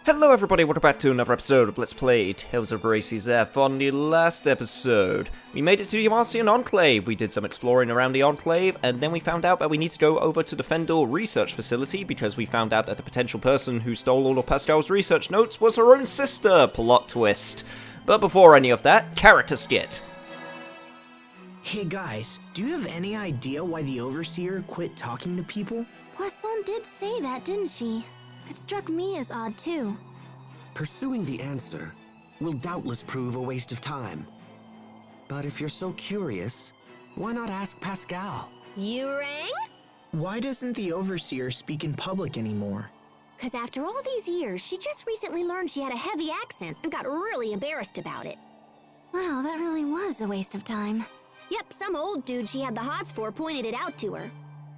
Hello everybody, welcome back to another episode of Let's Play Tales of Graces F. On the last episode, we made it to the Marcian Enclave. We did some exploring around the Enclave, and then we found out that we need to go over to the Fendor research facility because we found out that the potential person who stole all of Pascal's research notes was her own sister. Plot twist. But before any of that, character skit. Hey guys, do you have any idea why the Overseer quit talking to people? Poisson did say that, didn't she? It struck me as odd, too. Pursuing the answer will doubtless prove a waste of time. But if you're so curious, why not ask Pascal? You rang? Why doesn't the Overseer speak in public anymore? Because after all these years, she just recently learned she had a heavy accent and got really embarrassed about it. Wow, that really was a waste of time. Yep, some old dude she had the hots for pointed it out to her.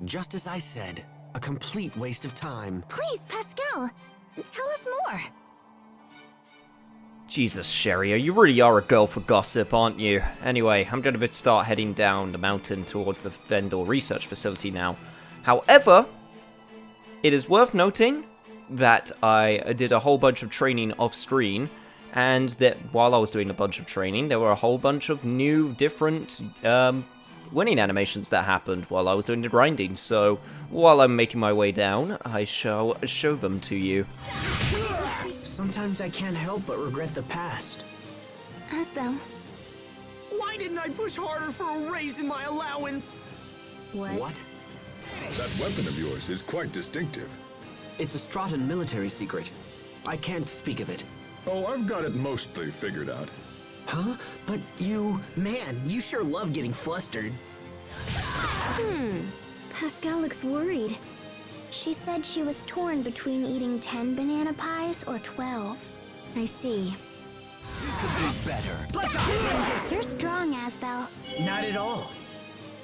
Just as I said, a complete waste of time. Please, Pascal, tell us more. Jesus, Sherry, you really are a girl for gossip, aren't you? Anyway, I'm going to start heading down the mountain towards the Fendor research facility now. However, it is worth noting that I did a whole bunch of training off-screen, and that while I was doing a bunch of training, there were a whole bunch of new, different, winning animations that happened while I was doing the grinding, so while I'm making my way down, I shall show them to you. Sometimes I can't help but regret the past. Asbel. Why didn't I push harder for a raise in my allowance? What? That weapon of yours is quite distinctive. It's a Strahtan military secret. I can't speak of it. Oh, I've got it mostly figured out. Huh? But you... Man, you sure love getting flustered. Pascal looks worried. She said she was torn between eating 10 banana pies or 12. I see. Could be better. You're strong, Asbel. Not at all.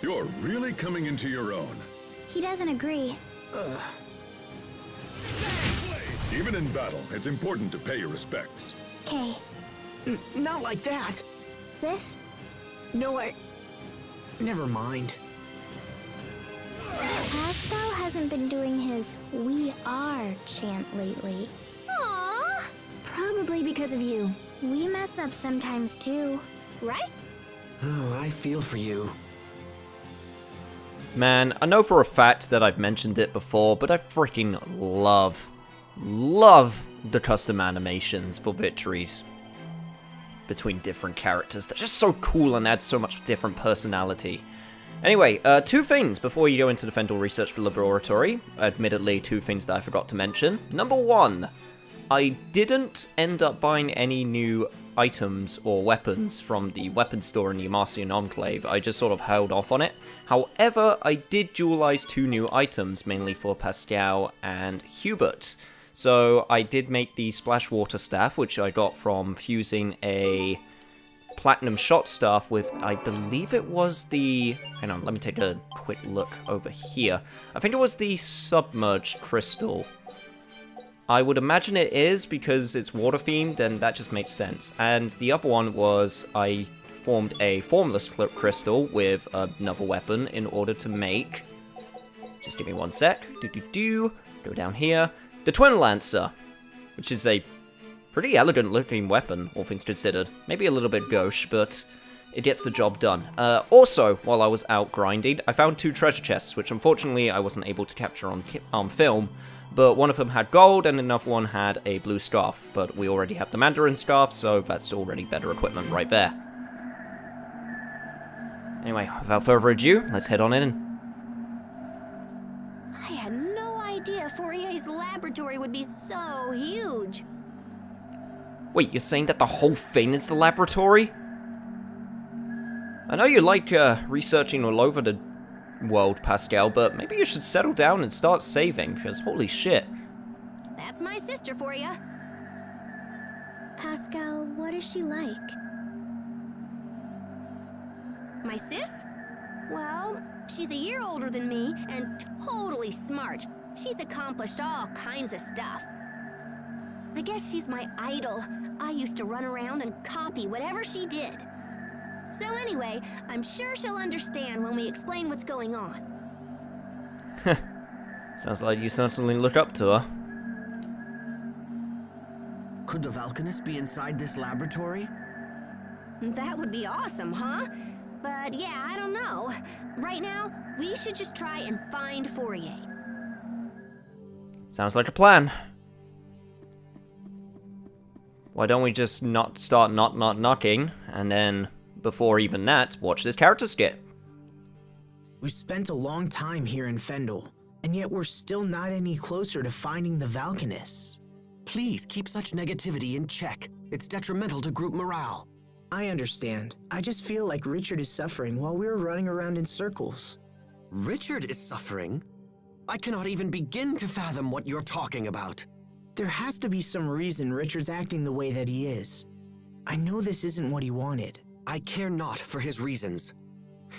You're really coming into your own. He doesn't agree. Even in battle, it's important to pay your respects. Okay, Not like that. this? No, Never mind. Pascal hasn't been doing his "We are" chant lately. Aww. Probably because of you. We mess up sometimes too, right? Oh, I feel for you. Man, I know for a fact that I've mentioned it before, but I freaking love the custom animations for victories between different characters. They're just so cool and add so much different personality. Anyway, two things before you go into the Fendor Research Laboratory. Admittedly, two things that I forgot to mention. Number one, I didn't end up buying any new items or weapons from the weapon store in the Marcian Enclave. I just sort of held off on it. However, I did dualize two new items, mainly for Pascal and Hubert. So I did make the Splash Water Staff, which I got from fusing a Platinum Shot Staff with, I believe it was the... Hang on, let me take a quick look over here. I think it was the Submerged Crystal. I would imagine it is, because it's water-themed, and that just makes sense. And the other one was, I formed a Formless Crystal with another weapon in order to make... Just give me one sec. Go down here. The Twin Lancer, which is a pretty elegant-looking weapon, all things considered. Maybe a little bit gauche, but it gets the job done. Also, while I was out grinding, I found two treasure chests, which unfortunately I wasn't able to capture on film, but one of them had gold and another one had a blue scarf, but we already have the Mandarin scarf, so that's already better equipment right there. Anyway, without further ado, let's head on in. I had no idea Fourier's laboratory would be so huge. Wait, you're saying that the whole thing is the laboratory? I know you like researching all over the world, Pascal, but maybe you should settle down and start saving, because holy shit. That's my sister for you. Pascal, what is she like? My sis? Well, she's a year older than me and totally smart. She's accomplished all kinds of stuff. I guess she's my idol. I used to run around and copy whatever she did. So anyway, I'm sure she'll understand when we explain what's going on. Sounds like you certainly look up to her. Could the Valkanist be inside this laboratory? That would be awesome, huh? But yeah, I don't know. Right now, we should just try and find Fourier. Sounds like a plan. Why don't we just start knocking, and then, before even that, watch this character skit. We've spent a long time here in Fendel, and yet we're still not any closer to finding the Valkanists. Please keep such negativity in check. It's detrimental to group morale. I understand. I just feel like Richard is suffering while we're running around in circles. Richard is suffering? I cannot even begin to fathom what you're talking about. There has to be some reason Richard's acting the way that he is. I know this isn't what he wanted. I care not for his reasons.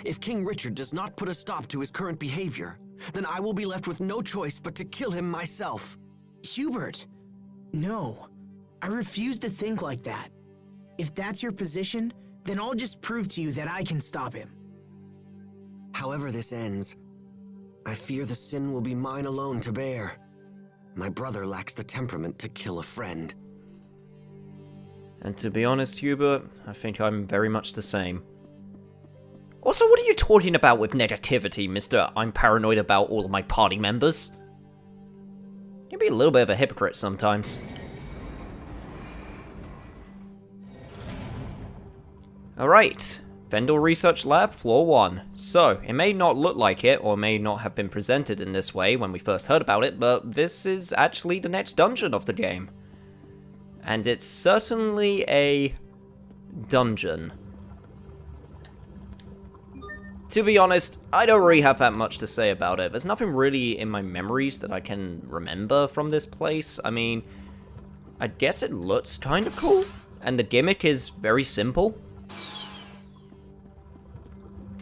If King Richard does not put a stop to his current behavior, then I will be left with no choice but to kill him myself. Hubert! No. I refuse to think like that. If that's your position, then I'll just prove to you that I can stop him. However this ends, I fear the sin will be mine alone to bear. My brother lacks the temperament to kill a friend. And to be honest, Hubert, I think I'm very much the same. Also, what are you talking about with negativity, Mr. I'm paranoid about all of my party members? You can be a little bit of a hypocrite sometimes. Alright, Fendel Research Lab, Floor 1. So, it may not look like it, or may not have been presented in this way when we first heard about it, but this is actually the next dungeon of the game. And it's certainly a dungeon. To be honest, I don't really have that much to say about it. There's nothing really in my memories that I can remember from this place. I mean, I guess it looks kind of cool, and the gimmick is very simple.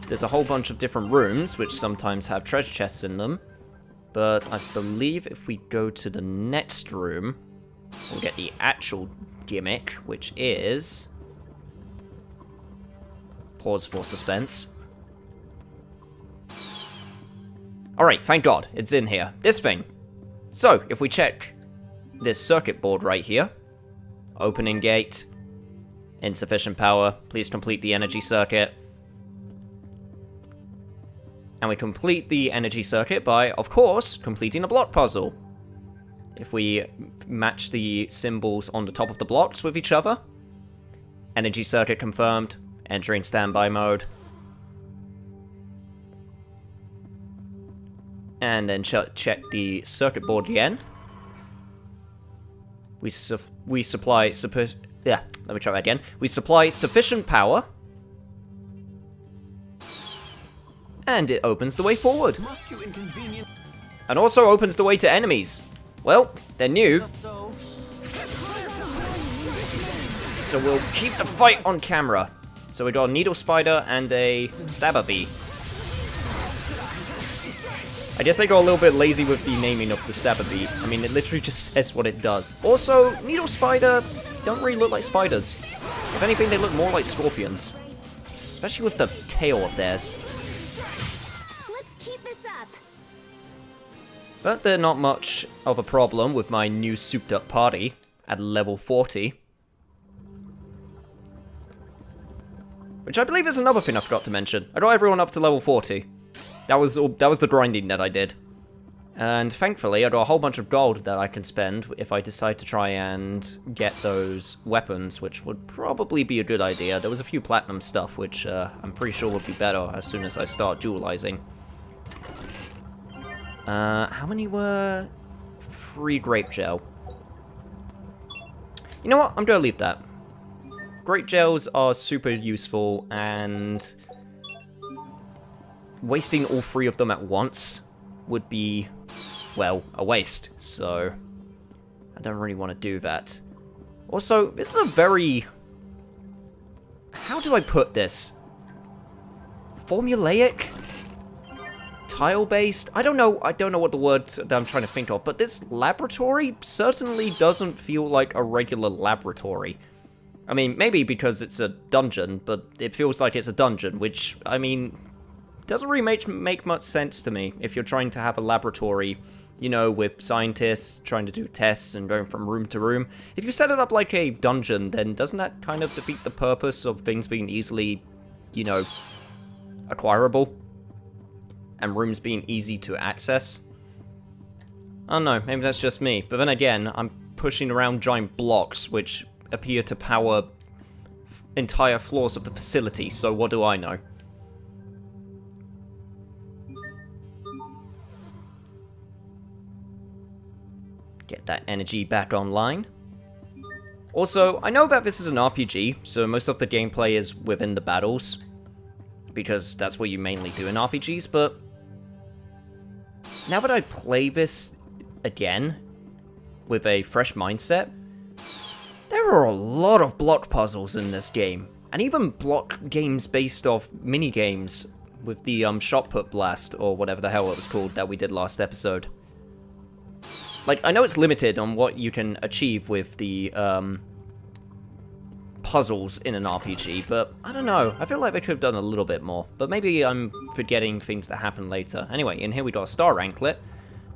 There's a whole bunch of different rooms, which sometimes have treasure chests in them. But I believe if we go to the next room, we'll get the actual gimmick, which is... Pause for suspense. Alright, thank God, it's in here. This thing. So, if we check this circuit board right here. Opening gate. Insufficient power. Please complete the energy circuit. And we complete the energy circuit by, of course, completing a block puzzle. If we match the symbols on the top of the blocks with each other. Energy circuit confirmed. Entering standby mode. And then check the circuit board again. We supply let me try that again. We supply sufficient power. And it opens the way forward. And also opens the way to enemies. Well, they're new. So we'll keep the fight on camera. So we got a needle spider and a stabber bee. I guess they got a little bit lazy with the naming of the stabber bee. I mean, it literally just says what it does. Also, needle spider don't really look like spiders. If anything, they look more like scorpions. Especially with the tail of theirs. Let's keep this up. But they're not much of a problem with my new souped up party at level 40. Which I believe is another thing I forgot to mention. I got everyone up to level 40. That was the grinding that I did. And thankfully, I got a whole bunch of gold that I can spend if I decide to try and get those weapons, which would probably be a good idea. There was a few platinum stuff, which I'm pretty sure would be better as soon as I start dualizing. How many were free grape gel? You know what? I'm gonna leave that. Grape gels are super useful, and wasting all three of them at once would be, well, a waste. So I don't really want to do that. Also, this is a very... How do I put this? Formulaic? Tile-based? I don't know what the word that I'm trying to think of, but this laboratory certainly doesn't feel like a regular laboratory. I mean, maybe because it's a dungeon, but it feels like it's a dungeon, which, I mean, doesn't really make much sense to me if you're trying to have a laboratory, you know, with scientists trying to do tests and going from room to room. If you set it up like a dungeon, then doesn't that kind of defeat the purpose of things being easily, you know, acquirable? And rooms being easy to access? I don't know, maybe that's just me. But then again, I'm pushing around giant blocks which appear to power entire floors of the facility, so what do I know? Get that energy back online. Also, I know that this is an RPG, so most of the gameplay is within the battles, because that's what you mainly do in RPGs, but now that I play this again with a fresh mindset, there are a lot of block puzzles in this game, and even block games based off mini-games with the shot put blast, or whatever the hell it was called that we did last episode. Like, I know it's limited on what you can achieve with the puzzles in an RPG, but I don't know. I feel like they could have done a little bit more, but maybe I'm forgetting things that happen later. Anyway, in here we got a star anklet,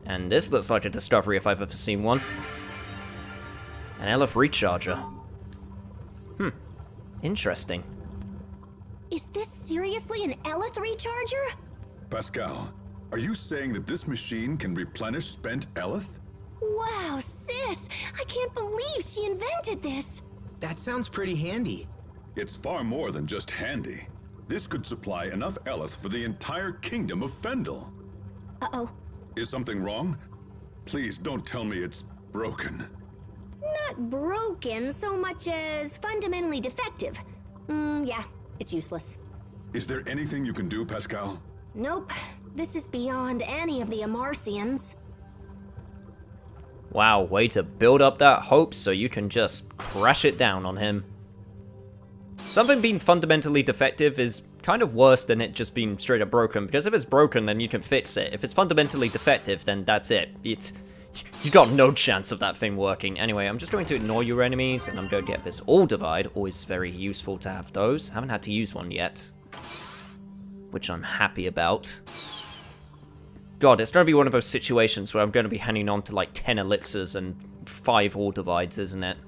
and this looks like a discovery if I've ever seen one. An Elf recharger. Interesting. Is this seriously an Elith recharger? Pascal, are you saying that this machine can replenish spent Elith? Wow, sis! I can't believe she invented this! That sounds pretty handy. It's far more than just handy. This could supply enough Elith for the entire kingdom of Fendel. Uh-oh. Is something wrong? Please don't tell me it's broken. Not broken so much as fundamentally defective. Yeah, it's useless. Is there anything you can do, Pascal? Nope. This is beyond any of the Amarcians. Wow, way to build up that hope so you can just crash it down on him. Something being fundamentally defective is kind of worse than it just being straight up broken, because if it's broken, then you can fix it. If it's fundamentally defective, then that's it. You got no chance of that thing working. Anyway, I'm just going to ignore your enemies, and I'm going to get this all divide. Always very useful to have those. Haven't had to use one yet, which I'm happy about. God, it's going to be one of those situations where I'm going to be hanging on to like 10 elixirs and 5 all divides, isn't it?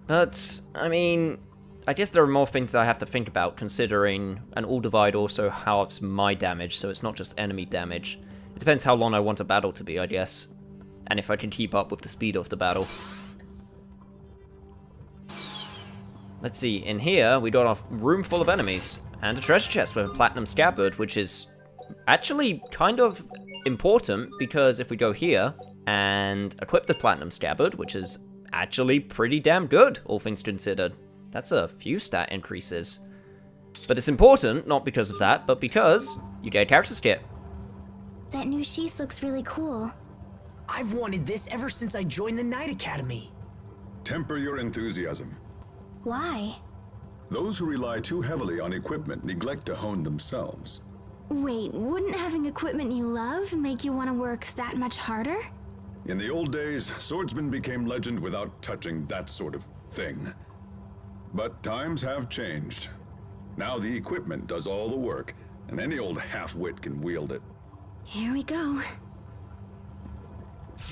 But, I mean, I guess there are more things that I have to think about, considering an all divide also halves my damage, so it's not just enemy damage. It depends how long I want a battle to be, I guess. And if I can keep up with the speed of the battle. Let's see, in here, we got a room full of enemies. And a treasure chest with a platinum scabbard, which is actually kind of important, because if we go here and equip the platinum scabbard, which is actually pretty damn good, all things considered. That's a few stat increases. But it's important, not because of that, but because you get a character skit. That new sheath looks really cool. I've wanted this ever since I joined the Knight Academy. Temper your enthusiasm. Why? Those who rely too heavily on equipment neglect to hone themselves. Wait, wouldn't having equipment you love make you want to work that much harder? In the old days, swordsmen became legend without touching that sort of thing. But times have changed. Now the equipment does all the work, and any old half-wit can wield it. Here we go.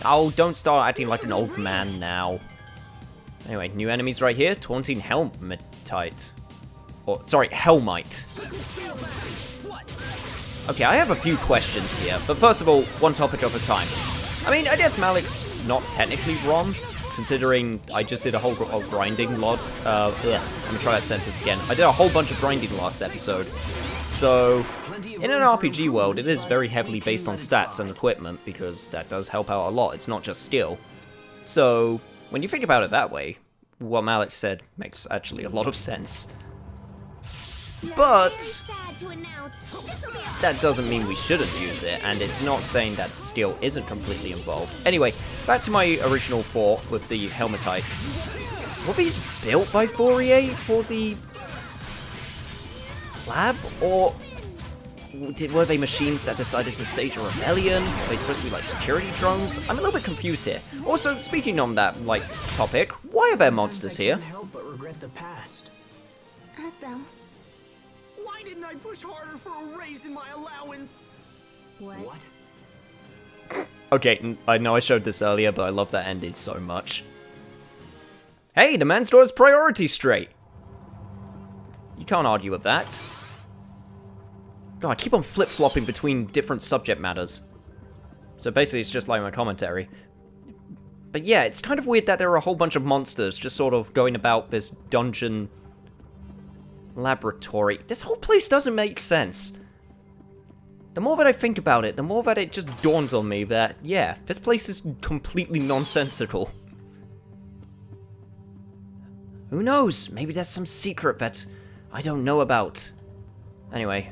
Oh, don't start acting like an old man now. Anyway, new enemies right here. Taunting Helmetite. Or, sorry, Helmite. Okay, I have a few questions here, but first of all, one topic at a time. I mean, I guess Malik's not technically wrong, considering I just did a whole grinding lot. Let me try that sentence again. I did a whole bunch of grinding last episode. So, in an RPG world, it is very heavily based on stats and equipment, because that does help out a lot. It's not just skill. So, when you think about it that way, what Malik said makes actually a lot of sense. But that doesn't mean we shouldn't use it, and it's not saying that skill isn't completely involved. Anyway, back to my original thought with the Helmetite. Were these built by Fourier for the lab, or were they machines that decided to stage a rebellion? Are they supposed to be like security drones? I'm a little bit confused here. Also, speaking on that like topic, why are there monsters here? I can't help but regret the past. Asbel. Why didn't I push harder for a raise in my allowance? What? Okay, I know I showed this earlier, but I love that ending so much. Hey, the man's got his priorities straight. You can't argue with that. God, I keep on flip-flopping between different subject matters. So basically, it's just like my commentary. But yeah, it's kind of weird that there are a whole bunch of monsters just sort of going about this dungeon laboratory. This whole place doesn't make sense. The more that I think about it, the more that it just dawns on me that, yeah, this place is completely nonsensical. Who knows? Maybe there's some secret that I don't know about. Anyway,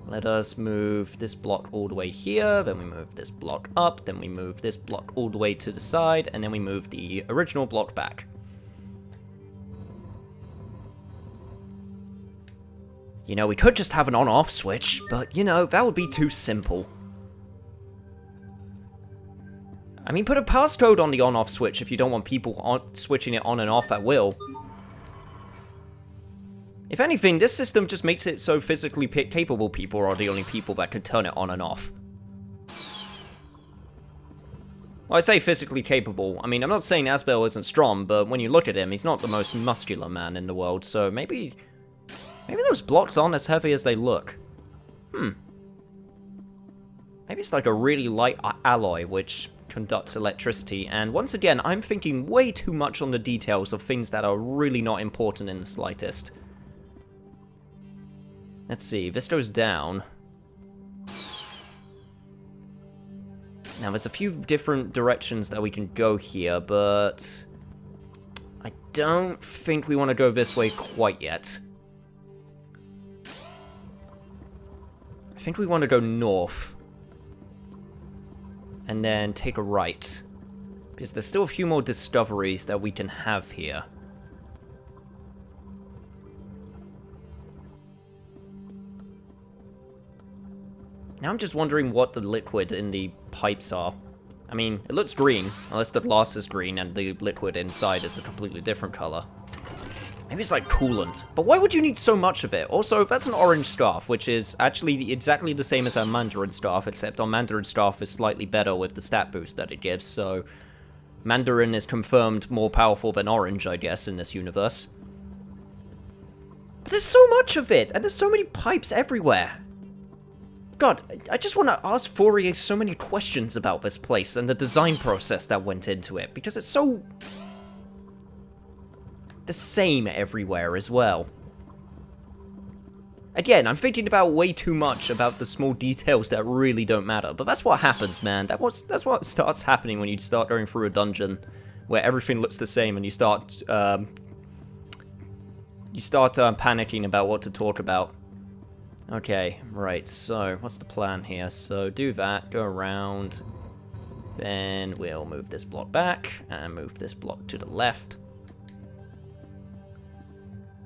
let us move this block all the way here, then we move this block up, then we move this block all the way to the side, and then we move the original block back. You know, we could just have an on-off switch, but, you know, that would be too simple. I mean, put a passcode on the on-off switch if you don't want people switching it on and off at will. If anything, this system just makes it so physically capable people are the only people that can turn it on and off. Well, I say physically capable. I mean, I'm not saying Asbel isn't strong, but when you look at him, he's not the most muscular man in the world, so maybe those blocks aren't as heavy as they look. Maybe it's like a really light alloy which conducts electricity, and once again, I'm thinking way too much on the details of things that are really not important in the slightest. Let's see, this goes down. Now, there's a few different directions that we can go here, but I don't think we want to go this way quite yet. I think we want to go north. And then take a right. Because there's still a few more discoveries that we can have here. Now I'm just wondering what the liquid in the pipes are. I mean, it looks green, unless the glass is green and the liquid inside is a completely different color. Maybe it's like coolant. But why would you need so much of it? Also, that's an orange scarf, which is actually exactly the same as our Mandarin scarf, except our Mandarin scarf is slightly better with the stat boost that it gives, so Mandarin is confirmed more powerful than orange, I guess, in this universe. But there's so much of it, and there's so many pipes everywhere. God, I just want to ask Fourier so many questions about this place and the design process that went into it, because it's so the same everywhere as well. Again, I'm thinking about way too much about the small details that really don't matter, but that's what happens, man. That's what starts happening when you start going through a dungeon where everything looks the same and you start panicking about what to talk about. Okay, right, so what's the plan here? So do that, go around, then we'll move this block back, and move this block to the left.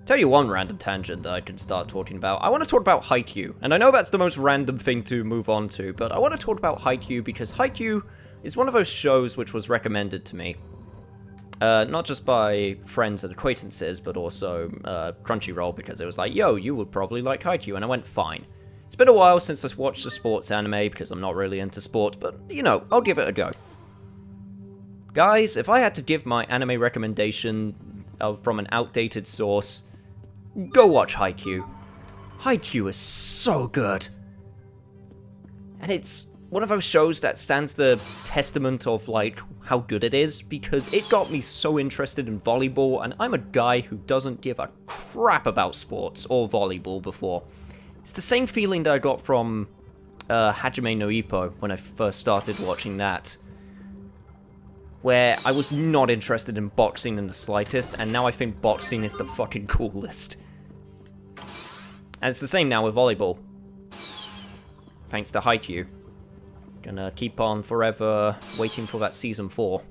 Tell you one random tangent that I can start talking about. I want to talk about Haikyuu, and I know that's the most random thing to move on to, but I want to talk about Haikyuu because Haikyuu is one of those shows which was recommended to me. Not just by friends and acquaintances, but also Crunchyroll, because it was like, yo, you would probably like Haikyuu, and I went, fine. It's been a while since I've watched a sports anime, because I'm not really into sports, but, you know, I'll give it a go. Guys, if I had to give my anime recommendation from an outdated source, go watch Haikyuu. Haikyuu is so good. And it's one of those shows that stands the testament of, like, how good it is, because it got me so interested in volleyball, and I'm a guy who doesn't give a crap about sports or volleyball before. It's the same feeling that I got from Hajime no Ippo when I first started watching that, where I was not interested in boxing in the slightest, and now I think boxing is the fucking coolest. And it's the same now with volleyball. Thanks to Haikyuu. Gonna keep on forever waiting for that season 4.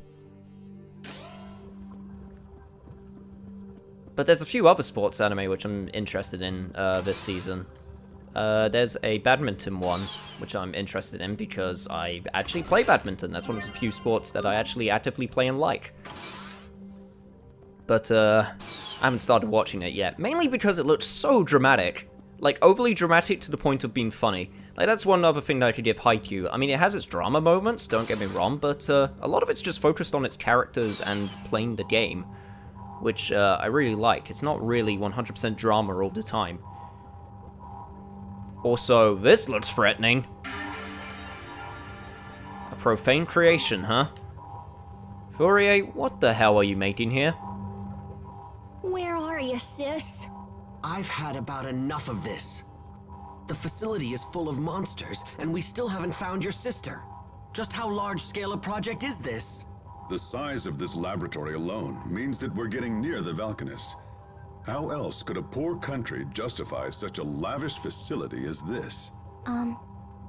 But there's a few other sports anime which I'm interested in this season. There's a badminton one, which I'm interested in because I actually play badminton. That's one of the few sports that I actually actively play and like. But I haven't started watching it yet, mainly because it looks so dramatic. Like, overly dramatic to the point of being funny. Like, that's one other thing that I could give Haikyuu. I mean, it has its drama moments, don't get me wrong, but a lot of it's just focused on its characters and playing the game, which I really like. It's not really 100% drama all the time. Also, this looks threatening. A profane creation, huh? Fourier, what the hell are you making here? Where are you, sis? I've had about enough of this. The facility is full of monsters, and we still haven't found your sister. Just how large-scale a project is this? The size of this laboratory alone means that we're getting near the Valkanus. How else could a poor country justify such a lavish facility as this?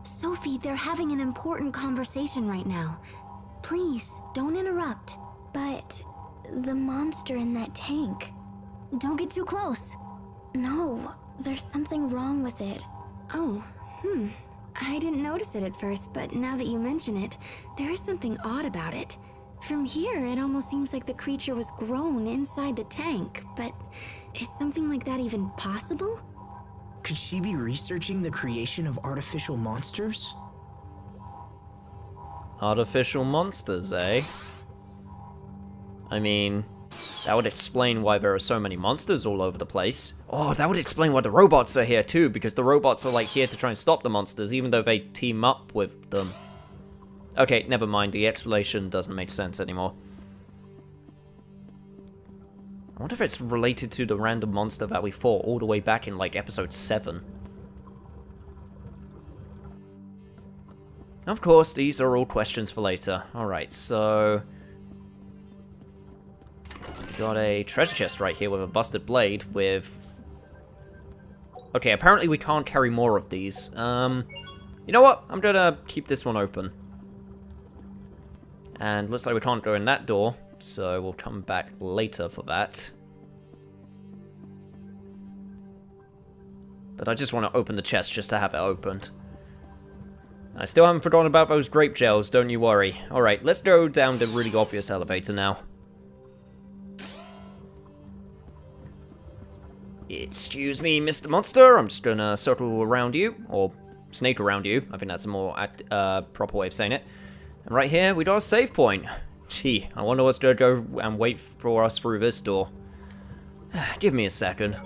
Sophie, they're having an important conversation right now. Please, don't interrupt. But the monster in that tank. Don't get too close. No, there's something wrong with it. Oh, I didn't notice it at first, but now that you mention it, there is something odd about it. From here, it almost seems like the creature was grown inside the tank, but is something like that even possible? Could she be researching the creation of artificial monsters? Artificial monsters, eh? I mean, that would explain why there are so many monsters all over the place. Oh, that would explain why the robots are here too, because the robots are like here to try and stop the monsters, even though they team up with them. Okay, never mind, the explanation doesn't make sense anymore. I wonder if it's related to the random monster that we fought all the way back in, like, episode 7. Of course, these are all questions for later. Alright, so... got a treasure chest right here with a busted blade with... Okay, apparently we can't carry more of these. You know what? I'm gonna keep this one open. And looks like we can't go in that door, so we'll come back later for that. But I just want to open the chest just to have it opened. I still haven't forgotten about those grape gels, don't you worry. Alright, let's go down the really obvious elevator now. Excuse me, Mr. Monster, I'm just gonna circle around you, or snake around you. I think that's a more proper way of saying it. And right here, we got a save point. Gee, I wonder what's gonna go and wait for us through this door. Give me a second.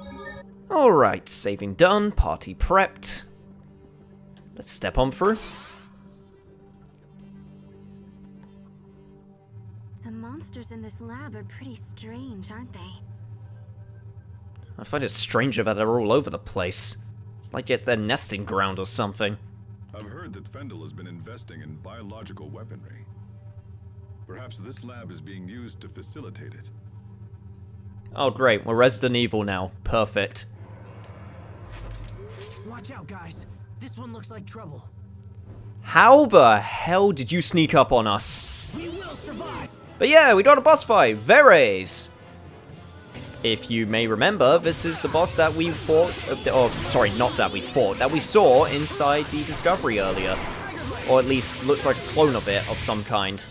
Alright, saving done, party prepped. Let's step on through. The monsters in this lab are pretty strange, aren't they? I find it stranger that they're all over the place. It's like it's their nesting ground or something. I've heard that Fendel has been investing in biological weaponry. Perhaps this lab is being used to facilitate it. Oh great, we're Resident Evil now. Perfect. Watch out, guys. This one looks like trouble. How the hell did you sneak up on us? We will survive! But yeah, we got a boss fight, Veres! If you may remember, this is the boss that we fought, sorry, not that we fought, that we saw inside the Discovery earlier. Or at least looks like a clone of it of some kind.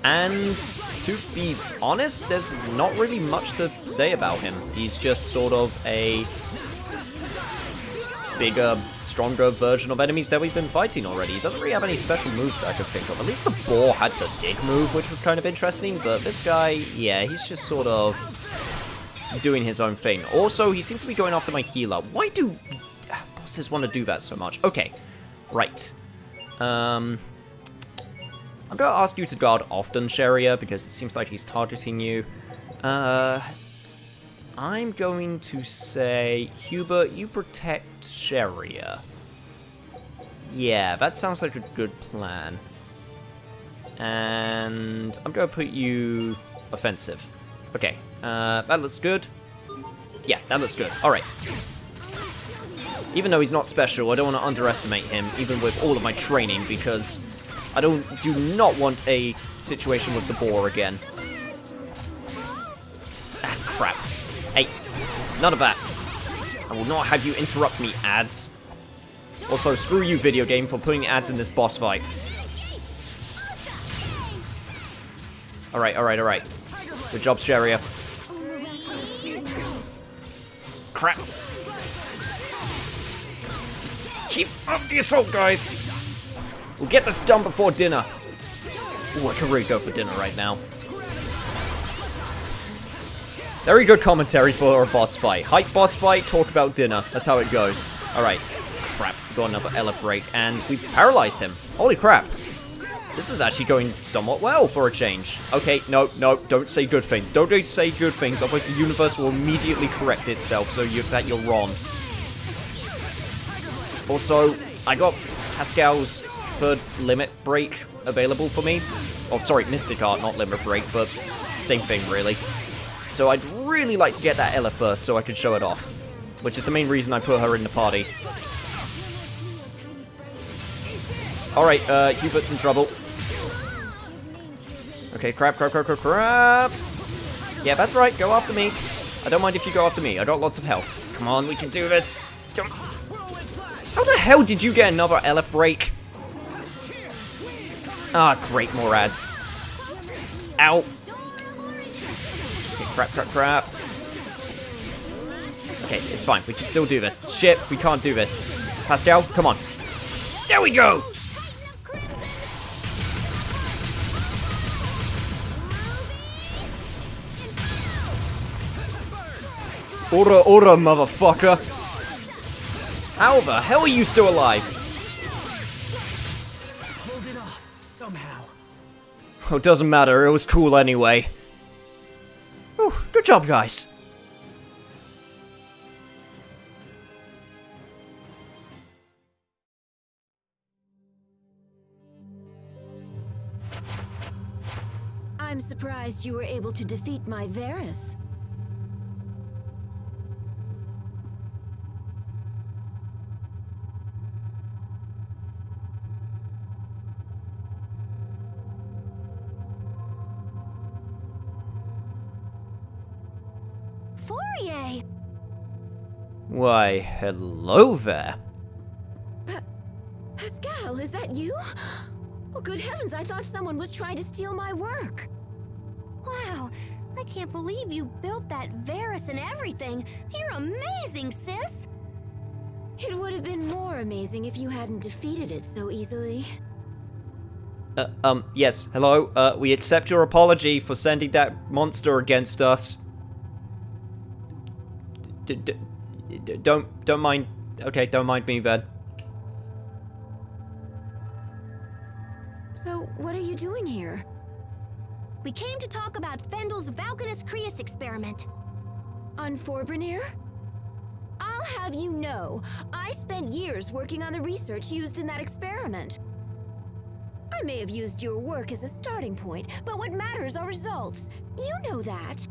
And to be honest, there's not really much to say about him. He's just sort of a bigger, stronger version of enemies that we've been fighting already. He doesn't really have any special moves that I could think of. At least the boar had the dig move, which was kind of interesting, but this guy, yeah, he's just sort of doing his own thing. Also, he seems to be going after my healer. Why do bosses want to do that so much? Okay, right. I'm gonna ask you to guard often, Sharia, because it seems like he's targeting you. I'm going to say, Hubert, you protect Sharia. Yeah, that sounds like a good plan. And I'm gonna put you offensive. Okay, that looks good. Yeah, that looks good. Alright. Even though he's not special, I don't want to underestimate him, even with all of my training, because I do not want a situation with the boar again. Ah, crap. Hey, none of that. I will not have you interrupt me, ads. Also, screw you, video game, for putting ads in this boss fight. Alright, alright, alright. Good job, Sharia. Crap. Just Keep up the assault, guys. We'll get this done before dinner. Ooh, I can really go for dinner right now. Very good commentary for a boss fight. Hype boss fight, talk about dinner. That's how it goes. Alright. Crap, we got another Elef break, and we paralyzed him. Holy crap. This is actually going somewhat well for a change. Okay, no, don't say good things. Don't say good things, otherwise the universe will immediately correct itself so that you're wrong. Also, I got Pascal's third limit break available for me. Oh, sorry, Mystic Art, not limit break, but same thing, really. So I'd really like to get that Ella first so I can show it off, which is the main reason I put her in the party. Alright, Hubert's in trouble. Okay, crap. Yeah, that's right, go after me. I don't mind if you go after me, I got lots of health. Come on, we can do this. How the hell did you get another Elef break? Ah, great, more ads. Ow. Okay, crap. Okay, it's fine, we can still do this. Shit, we can't do this. Pascal, come on. There we go! Ora, motherfucker! How the hell are you still alive? Pulled it off, somehow. Oh, it doesn't matter, it was cool anyway. Oh, good job, guys. I'm surprised you were able to defeat my Varus. Fourier! Why, hello there. Pascal, is that you? Oh, good heavens, I thought someone was trying to steal my work. Wow, I can't believe you built that Varus and everything. You're amazing, sis! It would have been more amazing if you hadn't defeated it so easily. Yes, hello, we accept your apology for sending that monster against us. Don't mind, okay, don't mind me then. So, what are you doing here? We came to talk about Fendel's Valkanus Creus experiment. On Forbrenir? I'll have you know, I spent years working on the research used in that experiment. I may have used your work as a starting point, but what matters are results. You know that.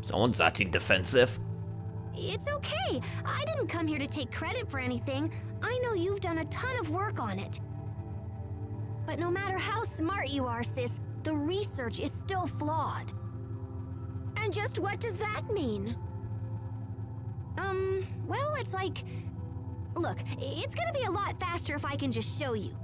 Someone's acting defensive. It's okay. I didn't come here to take credit for anything. I know you've done a ton of work on it. But no matter how smart you are, sis, the research is still flawed. And just what does that mean? Well, it's like... Look, it's gonna be a lot faster if I can just show you.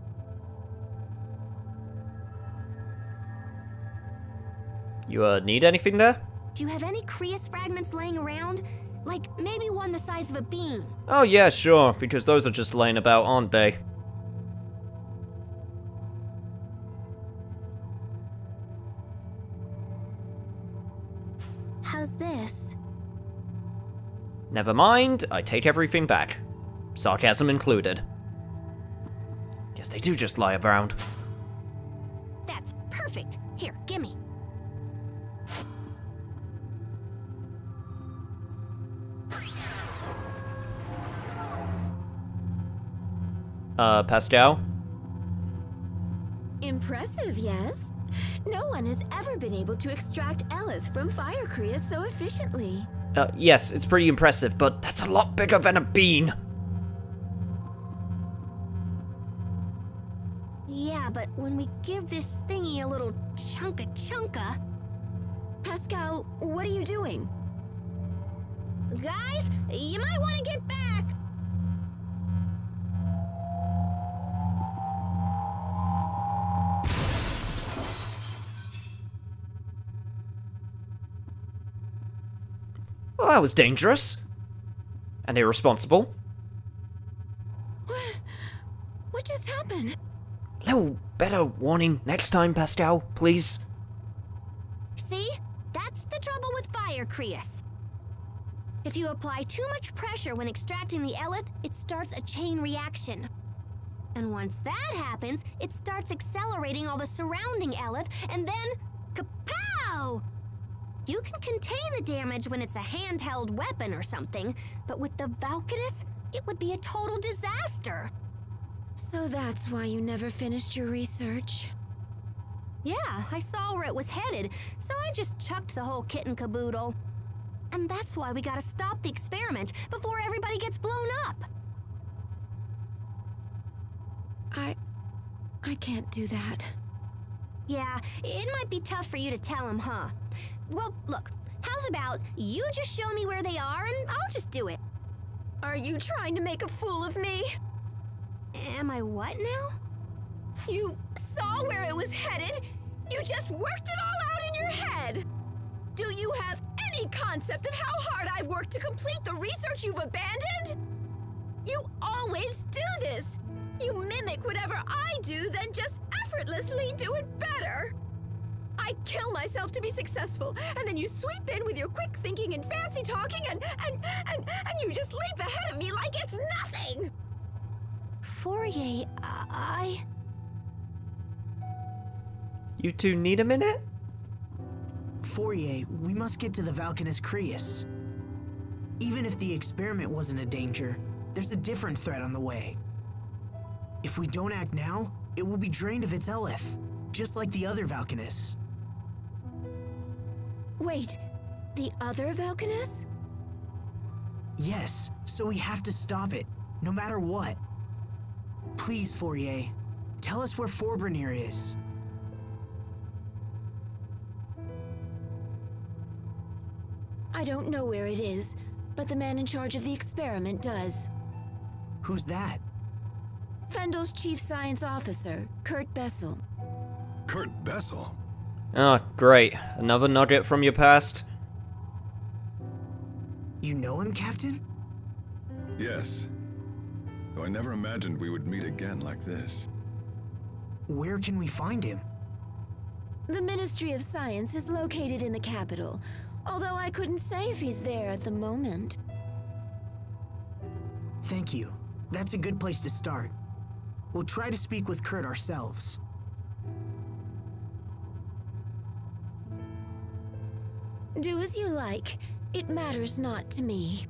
You, need anything there? Do you have any Creus fragments laying around? Like, maybe one the size of a bean? Oh yeah, sure, because those are just laying about, aren't they? How's this? Never mind, I take everything back. Sarcasm included. Guess they do just lie around. That's perfect. Here, gimme. Pascal? Impressive, yes? No one has ever been able to extract Eleth from Fire Creus so efficiently. Yes, it's pretty impressive, but that's a lot bigger than a bean. Yeah, but when we give this thingy a little chunka... Pascal, what are you doing? Guys, you might want to get back! Well, that was dangerous. And irresponsible. happen? Little better warning next time, Pascal, please. See? That's the trouble with fire, Creus. If you apply too much pressure when extracting the eleth, it starts a chain reaction. And once that happens, it starts accelerating all the surrounding eleth, and then kapow! You can contain the damage when it's a handheld weapon or something, but with the Valkanus, it would be a total disaster. So that's why you never finished your research. Yeah, I saw where it was headed, so I just chucked the whole kit and caboodle. And that's why we gotta stop the experiment before everybody gets blown up. I can't do that. Yeah, it might be tough for you to tell him, huh? Well, look, how's about you just show me where they are and I'll just do it. Are you trying to make a fool of me? Am I what now? You saw where it was headed? You just worked it all out in your head! Do you have any concept of how hard I've worked to complete the research you've abandoned? You always do this! You mimic whatever I do, then just effortlessly do it better! I kill myself to be successful, and then you sweep in with your quick thinking and fancy talking, and you just leap ahead of me like it's nothing! Fourier, You two need a minute? Fourier, we must get to the Valkanus Creus. Even if the experiment wasn't a danger, there's a different threat on the way. If we don't act now, it will be drained of its eleth, just like the other Valkanus. Wait, the other Valkanus? Yes, so we have to stop it, no matter what. Please, Fourier, tell us where Forbrenir is. I don't know where it is, but the man in charge of the experiment does. Who's that? Fendel's chief science officer, Kurt Bessel. Kurt Bessel? Oh, great. Another nugget from your past? You know him, Captain? Yes. Though I never imagined we would meet again like this. Where can we find him? The Ministry of Science is located in the capital, although I couldn't say if he's there at the moment. Thank you. That's a good place to start. We'll try to speak with Kurt ourselves. Do as you like. It matters not to me.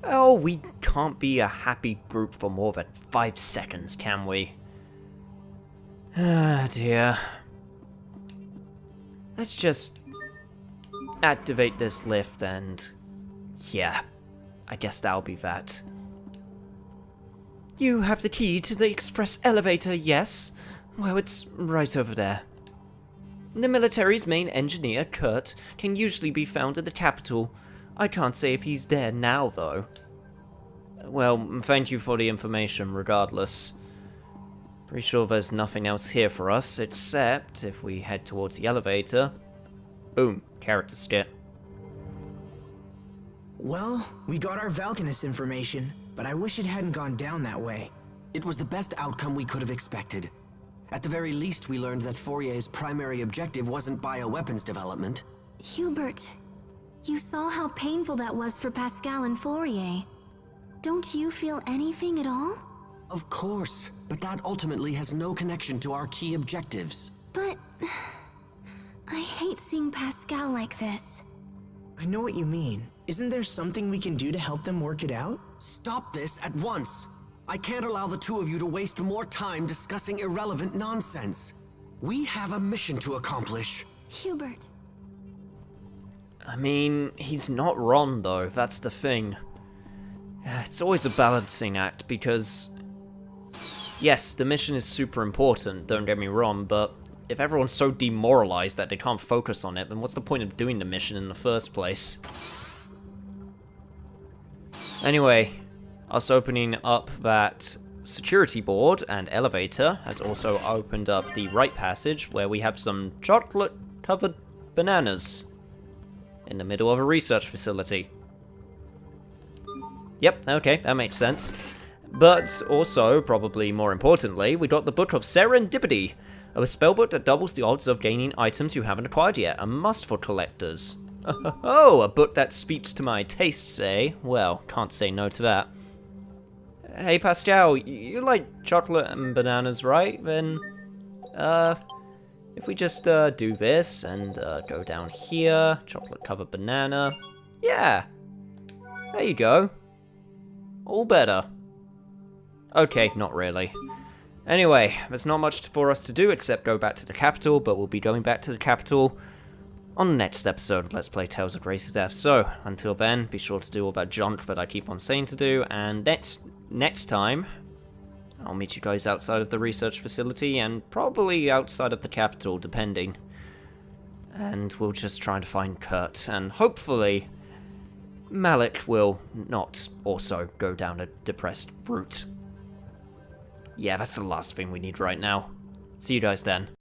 Oh, we can't be a happy group for more than 5 seconds, can we? Ah, dear. Let's just activate this lift and... yeah, I guess that'll be that. You have the key to the express elevator, yes? Well, it's right over there. The military's main engineer, Kurt, can usually be found at the capital. I can't say if he's there now, though. Well, thank you for the information, regardless. Pretty sure there's nothing else here for us, except if we head towards the elevator. Boom, character skit. Well, we got our Valkanus information, but I wish it hadn't gone down that way. It was the best outcome we could have expected. At the very least, we learned that Fourier's primary objective wasn't bioweapons development. Hubert, you saw how painful that was for Pascal and Fourier. Don't you feel anything at all? Of course, but that ultimately has no connection to our key objectives. But... I hate seeing Pascal like this. I know what you mean. Isn't there something we can do to help them work it out? Stop this at once! I can't allow the two of you to waste more time discussing irrelevant nonsense. We have a mission to accomplish. Hubert. I mean, he's not wrong, though. That's the thing. It's always a balancing act, because... yes, the mission is super important, don't get me wrong, but if everyone's so demoralized that they can't focus on it, then what's the point of doing the mission in the first place? Anyway, us opening up that security board and elevator has also opened up the right passage, where we have some chocolate-covered bananas in the middle of a research facility. Yep, okay, that makes sense. But also, probably more importantly, we got the Book of Serendipity, a spellbook that doubles the odds of gaining items you haven't acquired yet, a must for collectors. Oh, a book that speaks to my tastes, eh? Well, can't say no to that. Hey Pascal, you like chocolate and bananas, right? Then, if we just do this and go down here, chocolate covered banana. Yeah, there you go. All better. Okay, not really. Anyway, there's not much for us to do except go back to the capital, but we'll be going back to the capital on the next episode of Let's Play Tales of Grace's Death. So, until then, be sure to do all that junk that I keep on saying to do, and next time, I'll meet you guys outside of the research facility, and probably outside of the capital, depending. And we'll just try to find Kurt, and hopefully, Malik will not also go down a depressed route. Yeah, that's the last thing we need right now. See you guys then.